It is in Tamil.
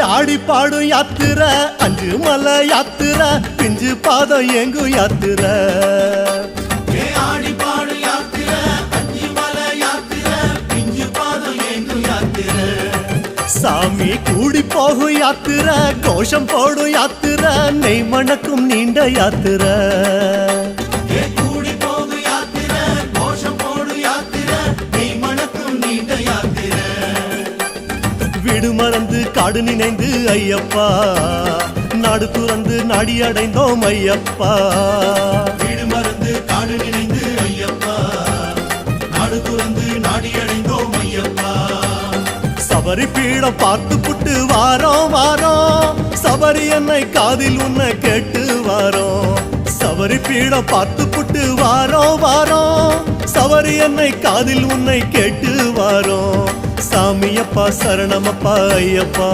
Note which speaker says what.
Speaker 1: ஆடி பாடும் யாத்திர அஞ்சு மலை யாத்திர பிஞ்சு பாதம் எங்கும் யாத்திர
Speaker 2: ஆடி பாடும் யாத்திர அஞ்சு மலை யாத்திர பிஞ்சு பாதம் எங்கும் யாத்திர
Speaker 1: சாமி கூடி போகும் யாத்திர கோஷம் போடும் யாத்திர நெய் மணக்கும் நீண்ட யாத்திர
Speaker 2: கூடி போகும் யாத்திர கோஷம் போடும் யாத்திர நெய் மணக்கும் நீண்ட யாத்திர
Speaker 1: வீடு மறந்து காடு நினைந்து ஐயப்பா நாடு துறந்து நாடி அடைந்தோம் ஐயப்பா
Speaker 2: வீடு மறந்து காடு நினைந்து ஐயப்பா நாடு துறந்து நாடி அடைந்தோம் ஐயப்பா
Speaker 1: சபரி பீடம் பார்த்து புட்டு வாரோம் வாரோம் சபரி என்னை காதில் உன்னை கேட்டு வாரோம் சபரி பீடம் பார்த்து புட்டு வாரோம் வாரோம் சபரி என்னை காதில் உன்னை கேட்டு வாரோம் சாமியப்பா சரணமப்பா ஐயப்பா